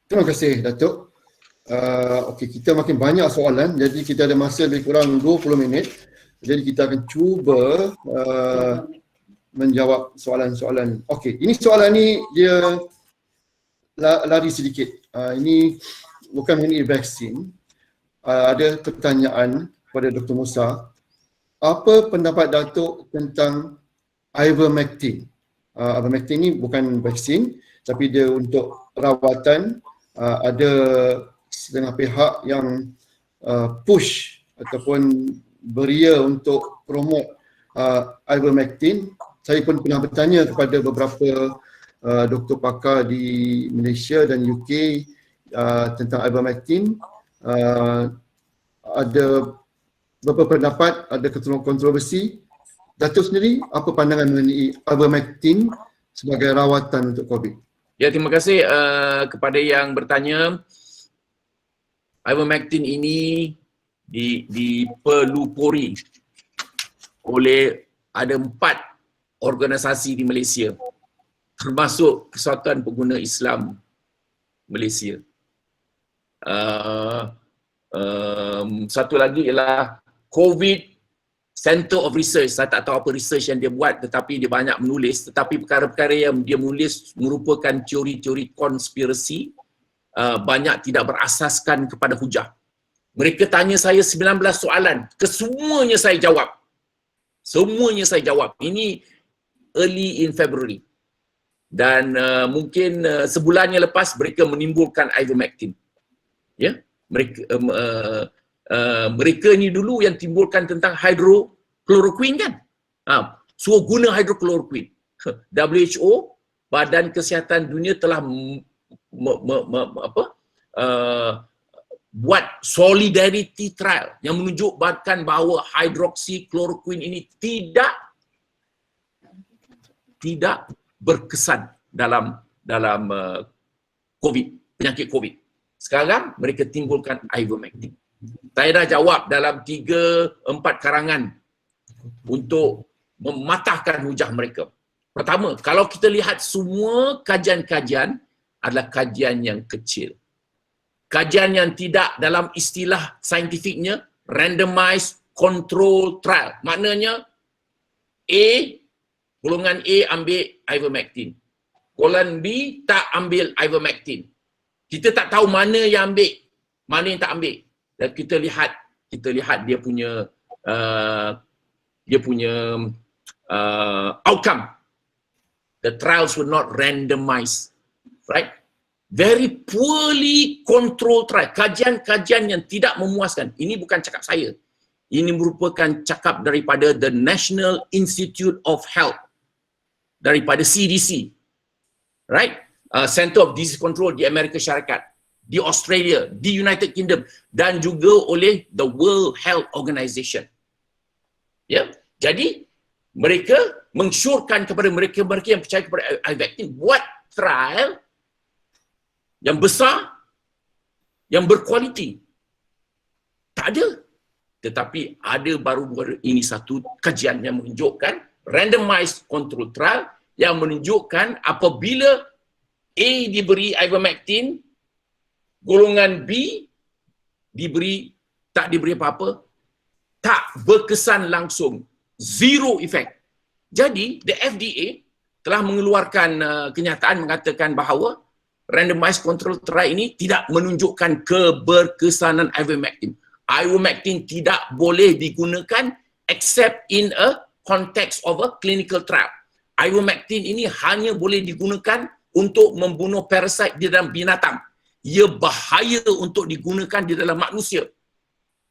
Terima kasih Datuk. Okey, kita makin banyak soalan, jadi kita ada masa lebih kurang 20 minit. Jadi kita akan cuba menjawab soalan-soalan. Okey, ini soalan ni dia lari sedikit. Ini bukan mengenai vaksin. Ada pertanyaan kepada Dr. Musa. Apa pendapat Datuk tentang ivermectin? Ivermectin ni bukan vaksin, tapi dia untuk rawatan. Ada setengah pihak yang push ataupun beria untuk promote ivermectin. Saya pun pernah bertanya kepada beberapa doktor pakar di Malaysia dan UK tentang ivermectin. Ada beberapa pendapat, ada kontroversi. Datuk sendiri, apa pandangan mengenai ivermectin sebagai rawatan untuk COVID? Ya, terima kasih kepada yang bertanya. Ivermectin ini dipelopori oleh ada 4 organisasi di Malaysia, termasuk Kesatuan Pengguna Islam Malaysia. Satu lagi ialah COVID Center of Research. Saya tak tahu apa research yang dia buat, tetapi dia banyak menulis. Tetapi perkara-perkara yang dia menulis merupakan teori-teori konspirasi, banyak tidak berasaskan kepada hujah. Mereka tanya saya 19 soalan, kesemuanya saya jawab. Semuanya saya jawab. Ini early in February. Dan mungkin sebulan yang lepas mereka menimbulkan ivermectin. Ya, mereka ni dulu yang timbulkan tentang hydrochloroquine kan. Suruh guna hydrochloroquine. WHO, Badan Kesihatan Dunia telah buat solidarity trial yang menunjukkan bahawa hydroxychloroquine ini tidak berkesan dalam COVID, penyakit COVID. Sekarang mereka timbulkan ivermectin. Saya dah jawab dalam 3-4 karangan untuk mematahkan hujah mereka. Pertama, kalau kita lihat semua kajian-kajian adalah kajian yang kecil. Kajian yang tidak dalam istilah saintifiknya randomized control trial. Maknanya golongan A ambil ivermectin. Golongan B tak ambil ivermectin. Kita tak tahu mana yang ambil, mana yang tak ambil. Dan kita lihat dia punya outcome. The trials were not randomized, right? Very poorly controlled trial. Kajian-kajian yang tidak memuaskan. Ini bukan cakap saya. Ini merupakan cakap daripada the National Institute of Health, daripada CDC, right? Center of Disease Control di Amerika Syarikat, di Australia, di United Kingdom, dan juga oleh the World Health Organization. Ya, jadi mereka mengsyorkan kepada mereka yang percaya kepada ivermectin, buat trial yang besar, yang berkualiti. Tak ada. Tetapi ada baru ini satu kajian yang menunjukkan randomized control trial yang menunjukkan apabila A diberi ivermectin, golongan B tak diberi apa-apa, tak berkesan langsung, zero effect. Jadi the FDA telah mengeluarkan kenyataan mengatakan bahawa randomized control trial ini tidak menunjukkan keberkesanan ivermectin. Ivermectin tidak boleh digunakan except in a context of a clinical trial. Ivermectin ini hanya boleh digunakan untuk membunuh parasite di dalam binatang. Ia bahaya untuk digunakan di dalam manusia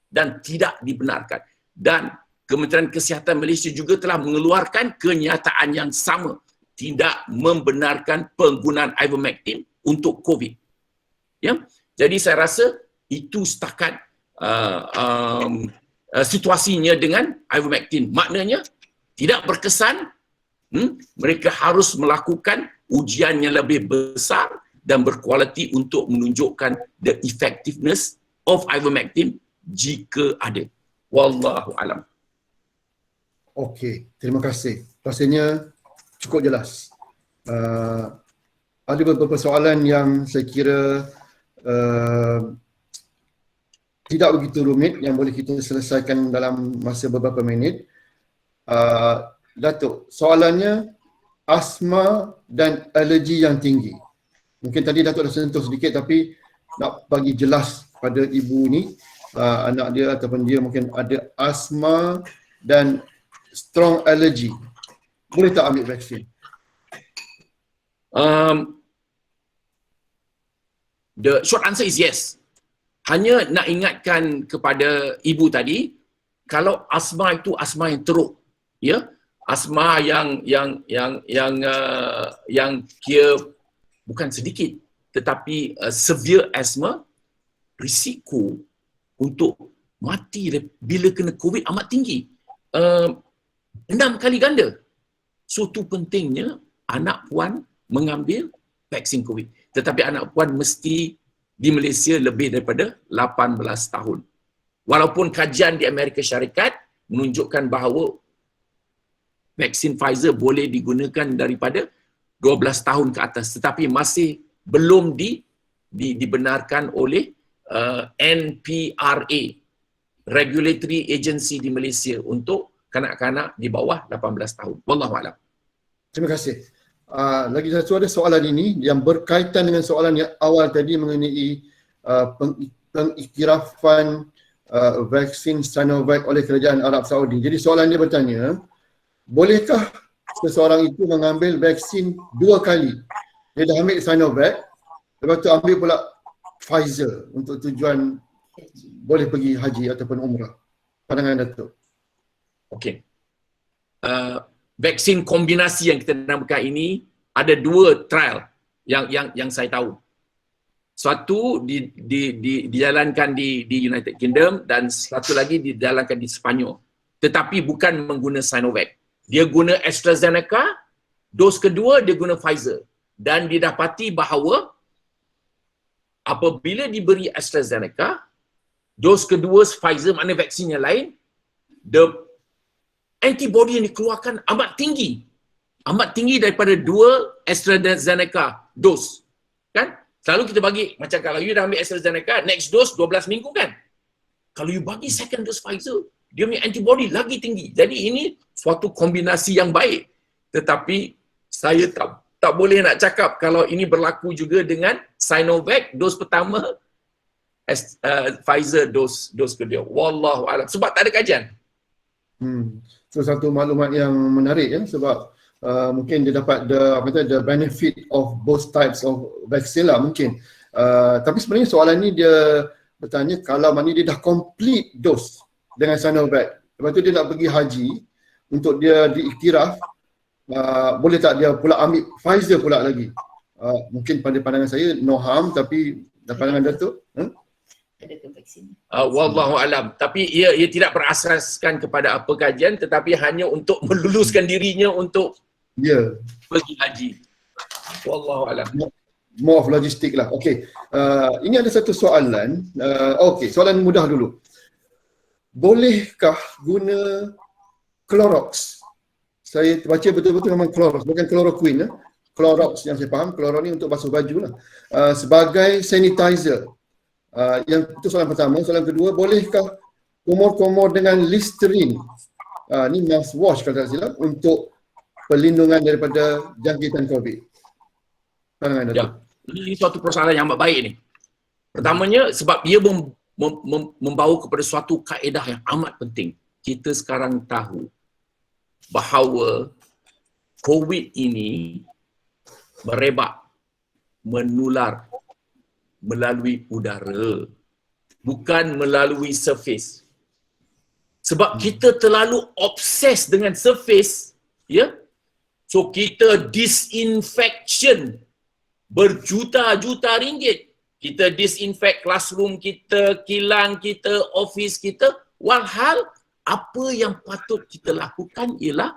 dan tidak dibenarkan. Dan Kementerian Kesihatan Malaysia juga telah mengeluarkan kenyataan yang sama, tidak membenarkan penggunaan ivermectin untuk COVID. Ya, jadi saya rasa itu setakat situasinya dengan ivermectin. Maknanya tidak berkesan. Mereka harus melakukan ujian yang lebih besar dan berkualiti untuk menunjukkan the effectiveness of ivermectin jika ada. Wallahu alam. Okey, terima kasih. Rasanya cukup jelas. Ada beberapa soalan yang saya kira tidak begitu rumit yang boleh kita selesaikan dalam masa beberapa minit. Datuk, soalannya asma dan alergi yang tinggi. Mungkin tadi Datuk dah sentuh sedikit tapi nak bagi jelas pada ibu ni, anak dia ataupun dia mungkin ada asma dan strong allergy. Boleh tak ambil vaksin? The short answer is yes. Hanya nak ingatkan kepada ibu tadi, kalau asma itu asma yang teruk, ya, asma yang kira bukan sedikit, tetapi severe asthma, risiko untuk mati bila kena COVID amat tinggi. 6 kali ganda. So tu pentingnya anak puan mengambil vaksin COVID. Tetapi anak puan mesti di Malaysia lebih daripada 18 tahun. Walaupun kajian di Amerika Syarikat menunjukkan bahawa vaksin Pfizer boleh digunakan daripada 12 tahun ke atas, tetapi masih belum dibenarkan oleh NPRA, Regulatory Agency di Malaysia, untuk kanak-kanak di bawah 18 tahun. Wallahualam. Terima kasih. Lagi satu ada soalan ini yang berkaitan dengan soalan yang awal tadi mengenai pengiktirafan vaksin Sinovac oleh Kerajaan Arab Saudi. Jadi soalan dia bertanya, bolehkah seseorang itu mengambil vaksin 2 kali? Dia dah ambil Sinovac, lepas tu ambil pula Pfizer untuk tujuan boleh pergi haji ataupun umrah. Pandangan Datuk. Okey. Vaksin kombinasi yang kita namakan ini ada 2 trial yang saya tahu. Satu dijalankan di United Kingdom dan satu lagi dijalankan di Sepanyol. Tetapi bukan mengguna Sinovac. Dia guna AstraZeneca, dos kedua dia guna Pfizer. Dan didapati bahawa apabila diberi AstraZeneca, dos kedua Pfizer, maknanya vaksin yang lain, the antibody yang dikeluarkan amat tinggi daripada 2 AstraZeneca dos, kan? Selalu kita bagi, macam kalau you dah ambil AstraZeneca, next dose 12 minggu kan? Kalau you bagi second dose Pfizer, dia punya antibody lagi tinggi. Jadi ini suatu kombinasi yang baik. Tetapi saya tak boleh nak cakap kalau ini berlaku juga dengan Sinovac dos pertama, Pfizer dos kedua. Wallahu a'lam. Sebab tak ada kajian. So satu maklumat yang menarik ya, sebab mungkin dia dapat the benefit of both types of vaccine lah mungkin. Tapi sebenarnya soalan ni dia bertanya kalau maknanya dia dah complete dose dengan Sinovac, lepas tu dia nak pergi haji untuk dia diiktiraf, boleh tak dia pula ambil Pfizer pula lagi? Mungkin pada pandangan saya no harm, tapi pandangan Datuk? Adakah vaksin? Wallahu alam. Tapi ia tidak berasaskan kepada apa kajian, tetapi hanya untuk meluluskan dirinya untuk pergi haji. Wallahu alam. More of logistik lah. Okey. Ini ada satu soalan. Okey, soalan mudah dulu. Bolehkah guna Clorox? Saya baca betul-betul memang Clorox, bukan chloroquine. Clorox yang saya faham, Clorox ni untuk basuh baju lah. Sebagai sanitizer. Yang itu soalan pertama. Soalan kedua, bolehkah kumur-kumur dengan Listerine? Ni mouthwash kalau tak silap, untuk perlindungan daripada jangkitan COVID. Pandangan Datuk. Ini suatu persoalan yang amat baik ni. Pertamanya sebab ia membawa kepada suatu kaedah yang amat penting. Kita sekarang tahu bahawa COVID ini merebak, menular melalui udara, bukan melalui surface. Sebab kita terlalu obses dengan surface, ya. So kita disinfection berjuta-juta ringgit. Kita disinfect classroom kita, kilang kita, office kita. Walhal apa yang patut kita lakukan ialah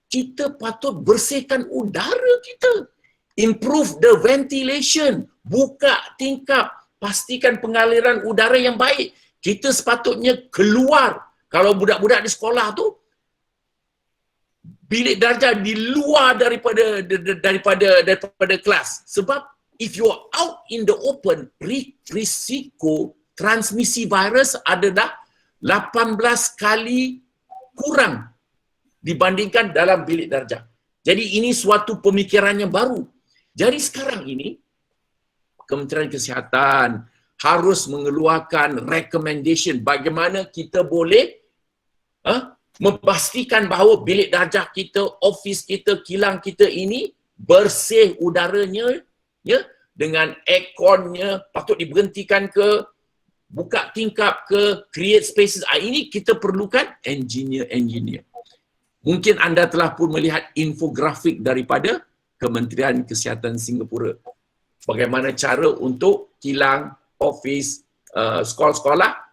kita patut bersihkan udara kita. Improve the ventilation. Buka tingkap. Pastikan pengaliran udara yang baik. Kita sepatutnya keluar. Kalau budak-budak di sekolah tu, bilik darjah di luar daripada kelas. Sebab if you're out in the open, risiko transmisi virus adalah 18 kali kurang dibandingkan dalam bilik darjah. Jadi ini suatu pemikiran yang baru. Jadi sekarang ini Kementerian Kesihatan harus mengeluarkan recommendation bagaimana kita boleh memastikan bahawa bilik darjah kita, office kita, kilang kita ini bersih udaranya, ya, dengan airconnya patut diberhentikan ke, buka tingkap ke, create spaces. Ini kita perlukan engineer. Mungkin anda telah pun melihat infografik daripada Kementerian Kesihatan Singapura. Bagaimana cara untuk kilang, office, sekolah-sekolah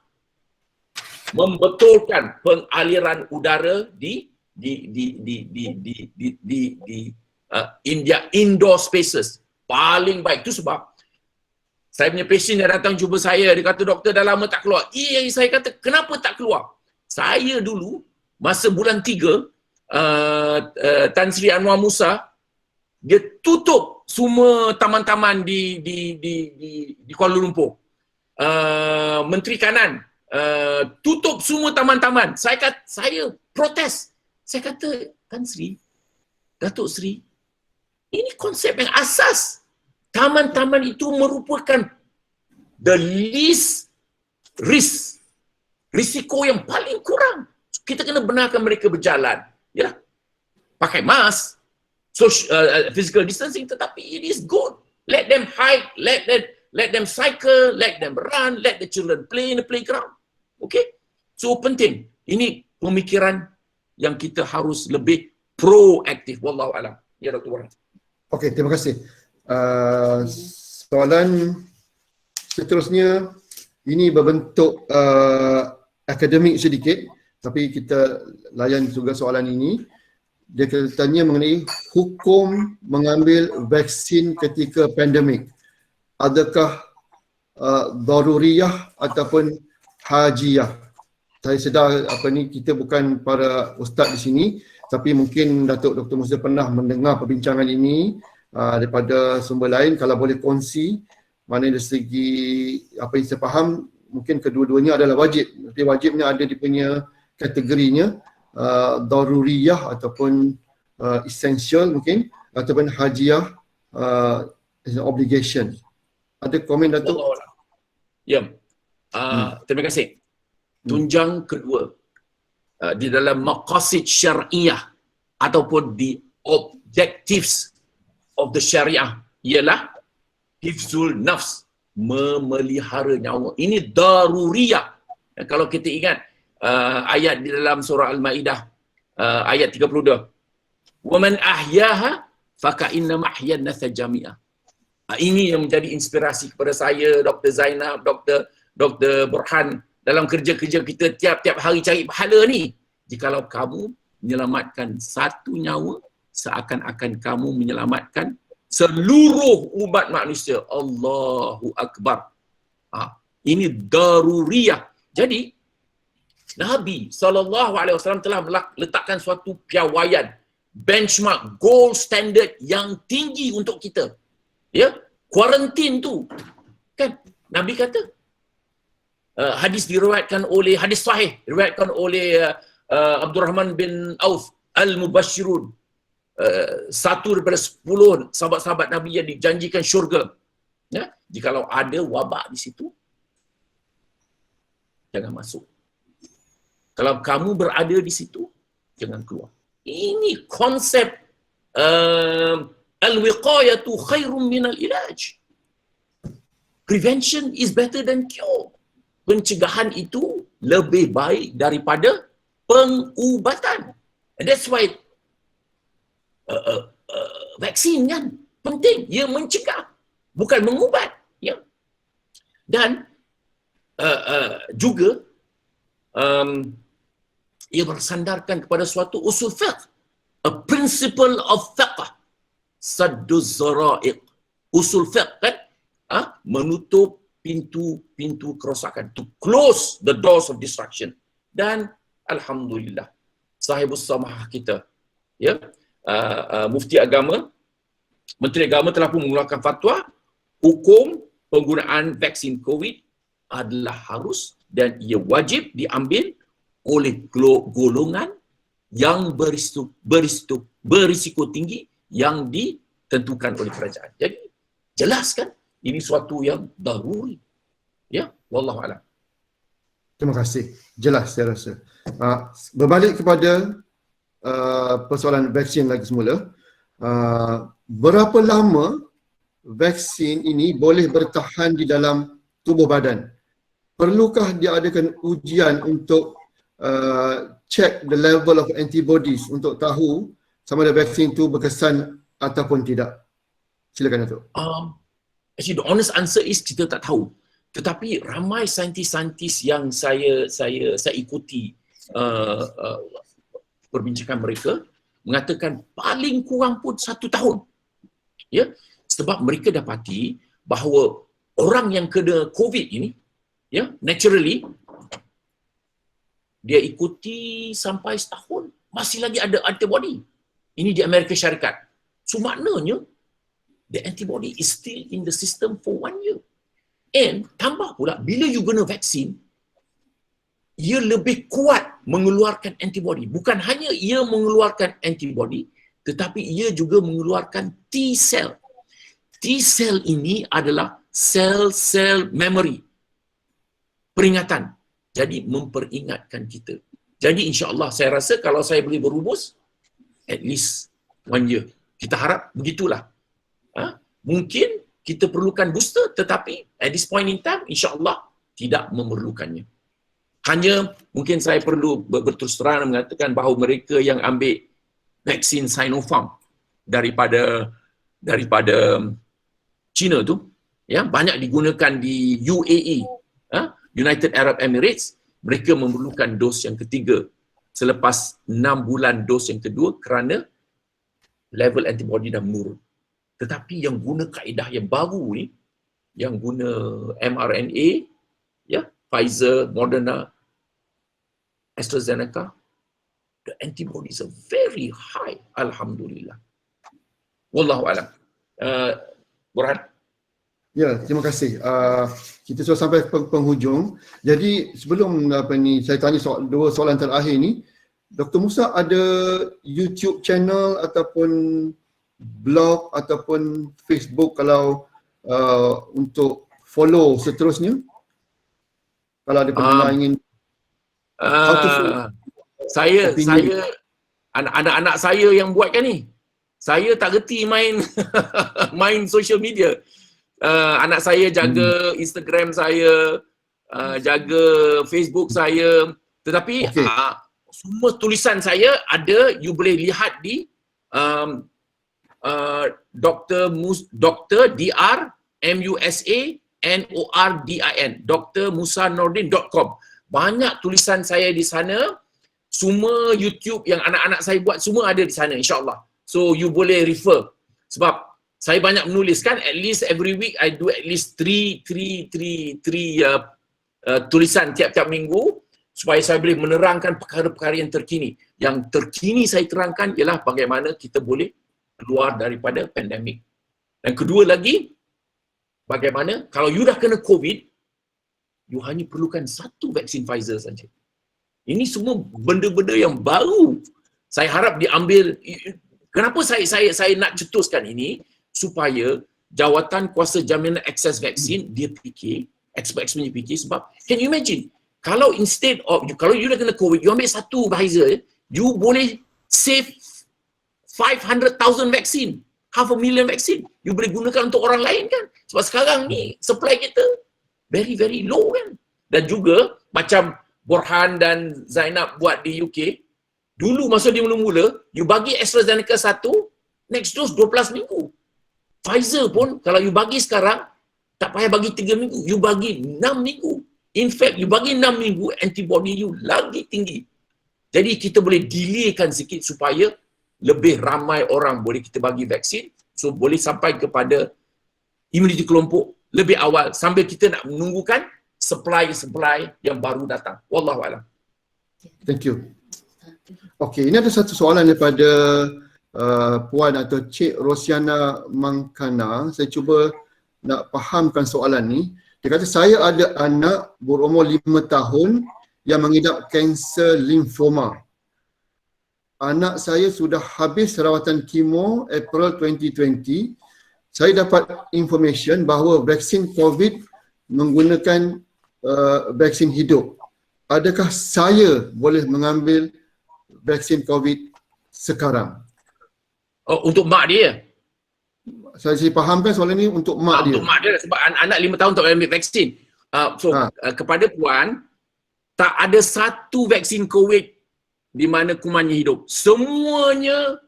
membetulkan pengaliran udara di indoor spaces. Paling baik. Itu sebab saya punya patient yang datang jumpa saya, dia kata, doktor dah lama tak keluar. Saya kata, kenapa tak keluar? Saya dulu masa bulan 3 Tan Sri Anwar Musa dia tutup semua taman-taman di Kuala Lumpur. Menteri Kanan tutup semua taman-taman. Saya protes. Saya kata, Tan Sri, Datuk Sri, ini konsep yang asas. Taman-taman itu merupakan the least risk. Risiko yang paling kurang. Kita kena benarkan mereka berjalan. Ya, pakai mask, physical distancing, tetapi it is good. Let them hike, let them cycle, let them run, let the children play in the playground. Okay? So penting. Ini pemikiran yang kita harus lebih proaktif. Wallahu a'lam. Ya, Dr. Warren. Okey, terima kasih. Soalan seterusnya ini berbentuk akademik sedikit, tapi kita layan juga soalan ini. Dia tanya mengenai hukum mengambil vaksin ketika pandemik. Adakah daruriyah ataupun hajiyah? Saya sedar kita bukan para ustaz di sini, tapi mungkin Datuk Dr. Musa pernah mendengar perbincangan ini daripada sumber lain. Kalau boleh kongsi, mana dari segi apa yang saya faham, mungkin kedua-duanya adalah wajib. Tapi wajibnya ada di punya kategorinya, daruriyah ataupun essential mungkin, ataupun hajiyah is an obligation. Ada komen, Datuk? Ya, terima kasih. Tunjang kedua di dalam maqasid syariah ataupun the objectives of the syariah ialah hifzul nafs, memelihara nyawa. Ini daruriyah. Kalau kita ingat ayat di dalam surah Al-Maidah ayat 32. Wa man ahyaha faka'inna mahyan nasa jami'ah. Ini yang menjadi inspirasi kepada saya, Dr. Zainab, Dr. Burhan dalam kerja-kerja kita tiap-tiap hari cari pahala ni. Jikalau kamu menyelamatkan satu nyawa, seakan-akan kamu menyelamatkan seluruh umat manusia. Allahu Akbar. Ini daruriyah. Jadi Nabi SAW telah meletakkan suatu piawaian, benchmark, gold standard yang tinggi untuk kita. Ya, kuarantin tu. Kan Nabi kata, hadis diriwayatkan oleh, hadis sahih diriwayatkan oleh Abdul Rahman bin Auf Al-Mubashirun, satu daripada 10 sahabat-sahabat Nabi yang dijanjikan syurga. Ya, jikalau ada wabak di situ, jangan masuk. Kalau kamu berada di situ, jangan keluar. Ini konsep al-wiqayatu khairum minal ilaj. Prevention is better than cure. Pencegahan itu lebih baik daripada pengubatan. And that's why vaksin kan penting. Ia mencegah, bukan mengubat. Ya. Dan juga ia bersandarkan kepada suatu usul fiqh, a principle of fiqh, sadduz zara'iq. Usul fiqh kan menutup pintu-pintu kerosakan, to close the doors of destruction. Dan alhamdulillah sahibus samahah kita, ya, mufti agama, menteri agama telah pun mengeluarkan fatwa hukum penggunaan vaksin COVID adalah harus dan ia wajib diambil oleh golongan yang berisiko tinggi yang ditentukan oleh kerajaan. Jadi jelas kan ini suatu yang daruri. Ya, wallahu a'lam. Terima kasih. Jelas saya rasa. Berbalik kepada persoalan vaksin lagi semula. Berapa lama vaksin ini boleh bertahan di dalam tubuh badan? Perlukah diadakan ujian untuk check the level of antibodies untuk tahu sama ada vaksin itu berkesan ataupun tidak? Silakan Datuk. Actually the honest answer is kita tak tahu. Tetapi ramai saintis-saintis yang saya ikuti perbincangan mereka mengatakan paling kurang pun 1 tahun. Ya, sebab mereka dapati bahawa orang yang kena COVID ini, ya, naturally dia ikuti sampai setahun masih lagi ada antibody. Ini di Amerika Syarikat. So maknanya the antibody is still in the system for 1 year. And tambah pula bila you guna vaksin, ia lebih kuat mengeluarkan antibody. Bukan hanya ia mengeluarkan antibody, tetapi ia juga mengeluarkan T-cell. T-cell ini adalah sel-sel memory, peringatan. Jadi memperingatkan kita. Jadi insya-Allah saya rasa kalau saya boleh berubus, at least 1 year. Kita harap begitulah. Mungkin kita perlukan booster, tetapi at this point in time, insya-Allah tidak memerlukannya. Hanya mungkin saya perlu berterus terang mengatakan bahawa mereka yang ambil vaksin Sinopharm daripada China tu, ya, banyak digunakan di UAE, United Arab Emirates. Mereka memerlukan dos yang ketiga selepas 6 bulan dos yang kedua kerana level antibody dah menurun. Tetapi yang guna kaedah yang baru ni, yang guna mRNA, ya, Pfizer, Moderna, AstraZeneca, the antibodies are very high, alhamdulillah. Wallahu a'lam. Burhan. Ya, terima kasih. Kita sudah sampai penghujung. Jadi sebelum saya tanya dua soalan terakhir ni, Dr. Musa ada YouTube channel ataupun blog ataupun Facebook kalau untuk follow seterusnya? Kalau ada pendengar ingin saya anak-anak saya yang buatkan ni. Saya tak reti main main social media. Anak saya jaga Instagram saya, jaga Facebook saya. Tetapi semua tulisan saya ada, you boleh lihat di Dr. Dr. Musanordin, drmusanordin.com. Banyak tulisan saya di sana. Semua YouTube yang anak-anak saya buat semua ada di sana, insya-Allah. So you boleh refer. Sebab saya banyak menulis kan, at least every week I do at least 3 tulisan tiap-tiap minggu supaya saya boleh menerangkan perkara-perkara yang terkini. Yang terkini saya terangkan ialah bagaimana kita boleh keluar daripada pandemik. Dan kedua lagi, bagaimana kalau you dah kena COVID, you hanya perlukan 1 vaksin Pfizer saja. Ini semua benda-benda yang baru. Saya harap diambil. Kenapa saya nak cetuskan ini? Supaya Jawatan Kuasa Jaminan Akses Vaksin dia fikir, expert-expert dia fikir, sebab can you imagine kalau instead of kalau you dah kena COVID, you ambil 1 Pfizer, you boleh save 500,000 vaksin, 500,000 vaksin. You boleh gunakan untuk orang lain kan? Sebab sekarang ni supply kita very very low kan. Dan juga macam Borhan dan Zainab buat di UK, dulu masa dia mula-mula, you bagi AstraZeneca 1, next dose 12 minggu. Pfizer pun kalau you bagi sekarang, tak payah bagi 3 minggu, you bagi 6 minggu. In fact, you bagi 6 minggu, antibody you lagi tinggi. Jadi kita boleh delaykan sikit supaya lebih ramai orang boleh kita bagi vaksin, so boleh sampai kepada imuniti kelompok lebih awal sambil kita nak menunggukan supply yang baru datang. Wallahualam. Thank you. Okey, ini ada satu soalan daripada Puan atau Cik Rosiana Mangkana. Saya cuba nak fahamkan soalan ni. Dia kata saya ada anak berumur 5 tahun yang mengidap kanser limfoma. Anak saya sudah habis rawatan kemo April 2020. Saya dapat information bahawa vaksin COVID menggunakan vaksin hidup. Adakah saya boleh mengambil vaksin COVID sekarang? Oh, untuk mak dia. Saya fahamkan soalan ni untuk mak dia. Untuk mak dia sebab anak 5 tahun tak boleh ambil vaksin. Kepada puan, tak ada satu vaksin COVID di mana kumannya hidup. Semuanya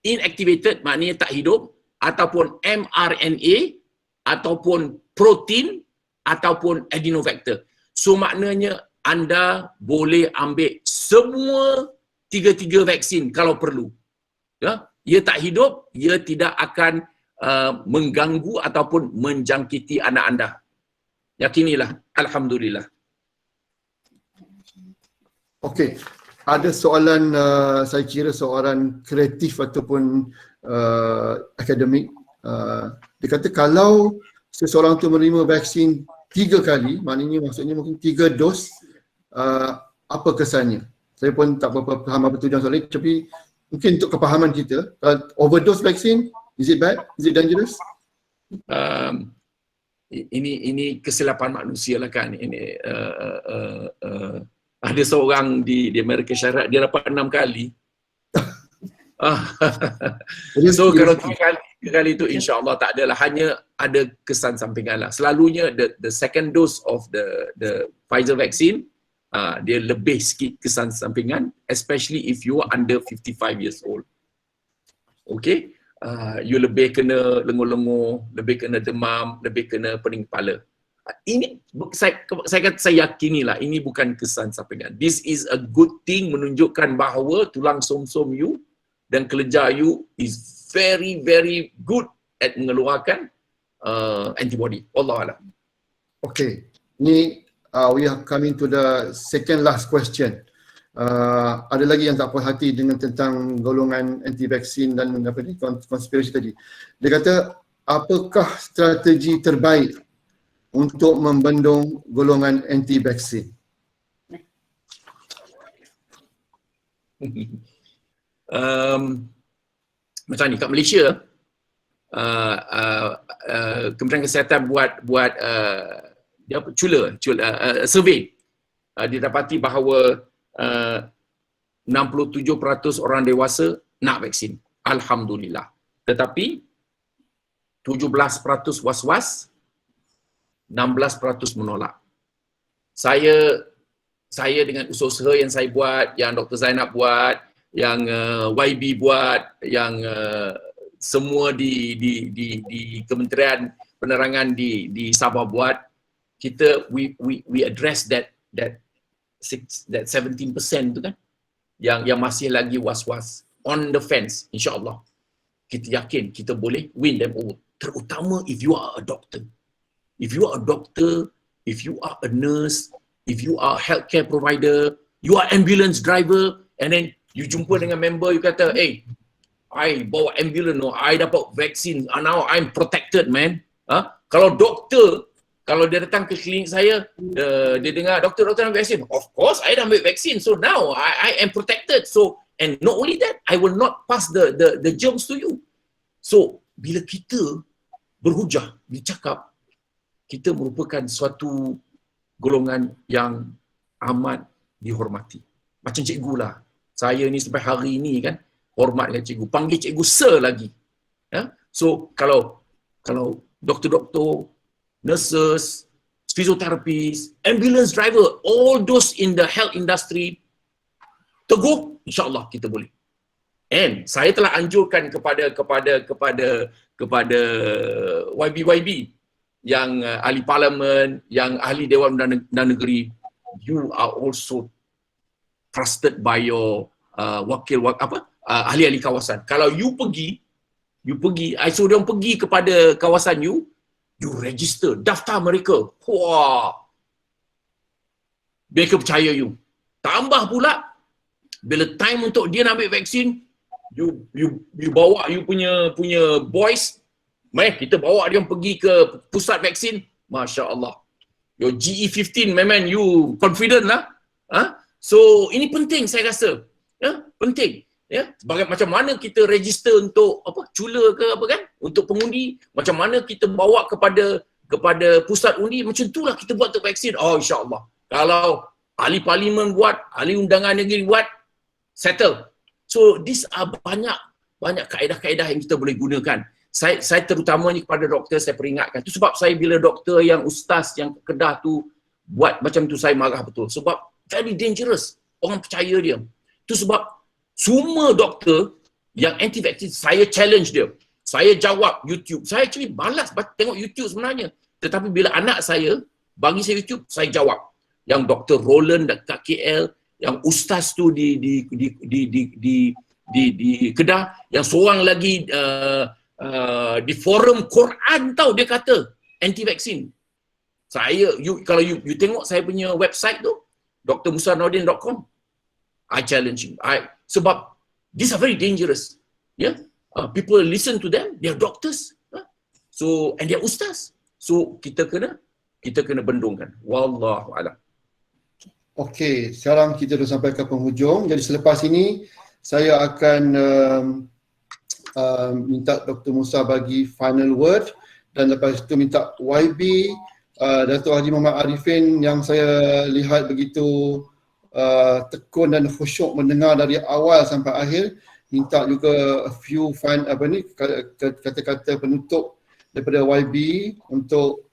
inactivated, maknanya tak hidup, ataupun mRNA, ataupun protein, ataupun adenovector. So maknanya anda boleh ambil semua tiga-tiga vaksin kalau perlu. Ya, ia tak hidup, ia tidak akan mengganggu ataupun menjangkiti anak anda. Yakinilah, alhamdulillah. Okey, ada soalan saya kira soalan kreatif ataupun akademik. Dia kata kalau seseorang tu menerima vaksin 3 kali, maknanya maksudnya mungkin 3 dos, apa kesannya? Saya pun tak berapa faham apa tujuan soalan ini, tapi mungkin untuk kepahaman kita, overdose vaksin, is it bad? Is it dangerous? Ini kesilapan manusia lah kan. Ini ada seorang di Amerika Syarikat, dia dapat 6 kali. So kalau 3 kali itu insya-Allah tak adalah, hanya ada kesan sampingan lah. Selalunya the second dose of the Pfizer vaccine, dia lebih sikit kesan sampingan, especially if you are under 55 years old. Okay, you lebih kena lengur-lengur, lebih kena demam, lebih kena pening kepala. Ini saya yakinilah ini bukan kesan sampingan. This is a good thing, menunjukkan bahawa tulang som-som you dan kelenjar you is very very good at mengeluarkan antibody. Wallahualam. Okay, ni we are coming to the second last question. Ada lagi yang tak puas hati dengan tentang golongan anti-vaksin dan apa ni, konspirasi tadi. Dia kata, apakah strategi terbaik untuk membendung golongan anti-vaksin? Macam ni kat Malaysia, Kementerian Kesihatan buat survey. Didapati bahawa 67% orang dewasa nak vaksin. Alhamdulillah. Tetapi 17% was-was, 16% menolak. Saya dengan usaha-usaha yang saya buat, yang Dr. Zainab buat, yang YB buat, yang semua di Kementerian Penerangan di Sabah buat, kita we address that 17% tu kan, yang masih lagi was-was, on the fence. InsyaAllah kita yakin kita boleh win them over, terutama if you are a doctor. If you are a doctor, if you are a nurse, if you are a healthcare provider, you are ambulance driver, and then you jumpa dengan member, you kata, hey, I bawa ambulance, no, I dapat vaksin, now I'm protected, man. Kalau doktor, kalau dia datang ke klinik saya, dia dengar, doktor nak vaksin, of course I dah ambil vaksin, so now I am protected. So, and not only that, I will not pass the germs to you. So, bila kita berhujah, bercakap, kita merupakan suatu golongan yang amat dihormati. Macam cikgu lah. Saya ni sampai hari ni kan, hormat dengan cikgu. Panggil cikgu sir lagi. Ya? So, kalau doktor-doktor, nurses, physiotherapists, ambulance driver, all those in the health industry, teguh, insyaAllah kita boleh. And saya telah anjurkan kepada YB yang ahli parlimen, yang ahli Dewan Undang Negeri, you are also trusted by your ahli-ahli kawasan. Kalau you pergi, I suruh dia pergi kepada kawasan you register, daftar mereka. Wah, mereka percaya you. Tambah pula, bila time untuk dia nak ambil vaksin, you bawa you punya boys, Kita bawa dia pergi ke pusat vaksin. Masya Allah. Your GE15, man, you confident lah. So ini penting saya rasa. Penting. Sebagai macam mana kita register untuk cula ke apa kan, untuk pengundi, macam mana kita bawa kepada pusat undi, macam itulah kita buat untuk vaksin. InsyaAllah. Kalau ahli parlimen buat, ahli undangan negeri buat, settle. So these are banyak kaedah-kaedah yang kita boleh gunakan. Saya terutamanya kepada doktor saya peringatkan. Itu sebab saya bila doktor yang ustaz yang Kedah tu buat macam tu saya marah betul. Sebab very dangerous. Orang percaya dia. Itu sebab semua doktor yang anti vaksin saya challenge dia. Saya jawab YouTube. Saya actually malas tengok YouTube sebenarnya. Tetapi bila anak saya bagi saya YouTube, saya jawab. Yang Dr. Roland dekat KL, yang ustaz tu di Kedah, yang seorang lagi di forum Quran tahu dia kata anti vaksin. Kalau you tengok saya punya website tu drmusanaudin.com, I challenge him. Sebab these are very dangerous. People listen to them, they are doctors. So and they are ustaz. So kita kena bendungkan. Wallahu a'lam. Okey, sekarang kita dah sampai ke penghujung. Jadi selepas ini saya akan minta Dr. Musa bagi final word, dan lepas itu minta YB, Dato' Haji Muhammad Arifin yang saya lihat begitu tekun dan khusyuk mendengar dari awal sampai akhir, minta juga a few kata-kata penutup daripada YB untuk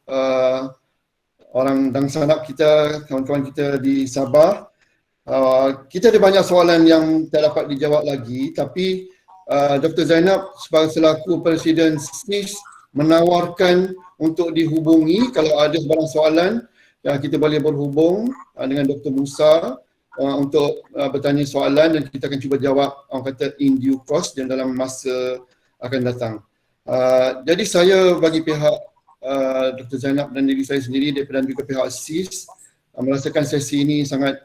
orang dan sanak kita, kawan-kawan kita di Sabah. Kita ada banyak soalan yang tak dapat dijawab lagi, tapi Dr. Zainab selaku Presiden SNIS menawarkan untuk dihubungi kalau ada barang soalan, kita boleh berhubung dengan Dr. Musa untuk bertanya soalan, dan kita akan cuba jawab orang kata in due course dan dalam masa akan datang. Jadi saya bagi pihak Dr. Zainab dan diri saya sendiri dan juga pihak SIS merasakan sesi ini sangat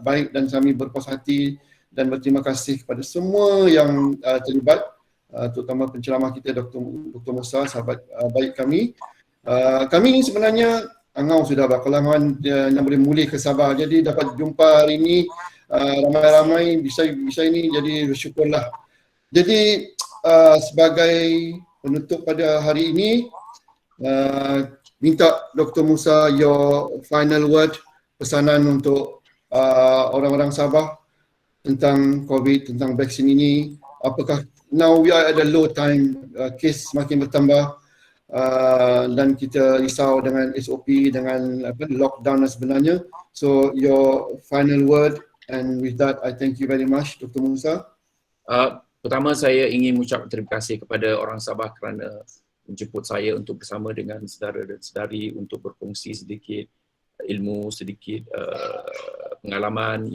baik, dan kami berpuas hati dan berterima kasih kepada semua yang terlibat, terutama penceramah kita Dr. Musa, sahabat baik kami. Kami ni sebenarnya angau sudah berkalangan yang boleh muli ke Sabah, jadi dapat jumpa hari ini ramai-ramai bisa ini, jadi bersyukurlah. Jadi sebagai penutup pada hari ini, minta Dr. Musa your final word, pesanan untuk orang-orang Sabah tentang COVID, tentang vaksin ini. Apakah now we are at a low time, kes semakin bertambah dan kita risau dengan SOP, dengan lockdown dan sebenarnya. So your final word, and with that I thank you very much Dr. Musa. Pertama saya ingin mengucap terima kasih kepada orang Sabah kerana menjemput saya untuk bersama dengan saudara dan saudari untuk berkongsi sedikit ilmu, sedikit pengalaman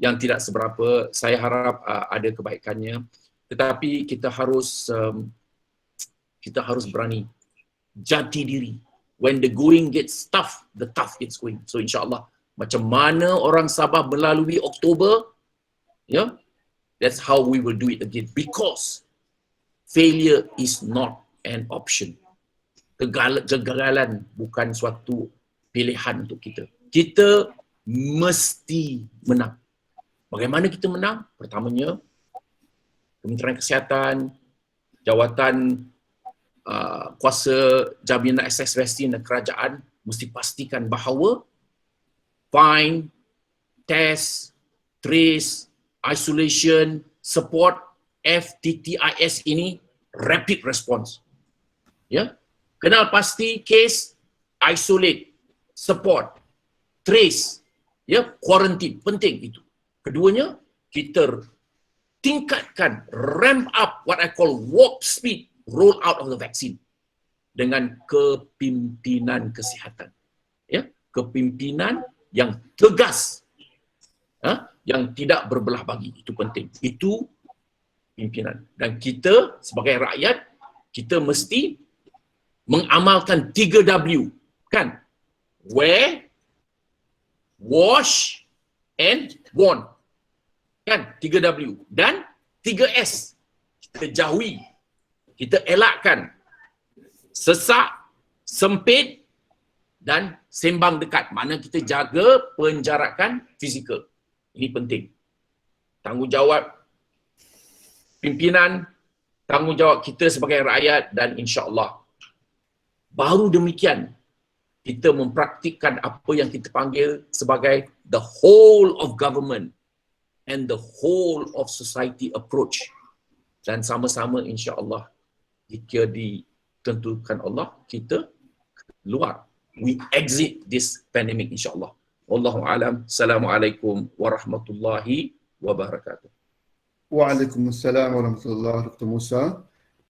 yang tidak seberapa. Saya harap ada kebaikannya, tetapi kita harus berani jati diri. When the going gets tough, the tough gets going. So insyaAllah, macam mana orang Sabah melalui Oktober, that's how we will do it again, because failure is not an option. Kegagalan bukan suatu pilihan untuk kita. Kita mesti menang. Bagaimana kita menang? Pertamanya, Kementerian Kesihatan, Jawatan Kuasa Jaminan Akses Vaksin dan Kerajaan mesti pastikan bahawa find, test, trace, isolation, support, FTTIS ini rapid response. Kenal pasti case, isolate, support, trace, quarantine, penting itu. Keduanya, kita tingkatkan, ramp up what I call warp speed roll out of the vaccine dengan kepimpinan kesihatan. Kepimpinan yang tegas, yang tidak berbelah bagi, itu penting. Itu pimpinan. Dan kita sebagai rakyat, kita mesti mengamalkan 3W, kan? Wear, wash and warn. Kan? 3W. Dan 3S. Kita jauhi, kita elakkan sesak, sempit dan sembang dekat. Mana kita jaga penjarakan fizikal. Ini penting. Tanggungjawab pimpinan, tanggungjawab kita sebagai rakyat, dan insya-Allah baru demikian kita mempraktikkan apa yang kita panggil sebagai the whole of government and the whole of society approach. Dan sama-sama insya-Allah jika ditentukan Allah, kita keluar. We exit this pandemic insya-Allah. Wallahu a'lam. Assalamualaikum warahmatullahi wabarakatuh. Waalaikumsalam warahmatullahi wabarakatuh, Dr. Musa.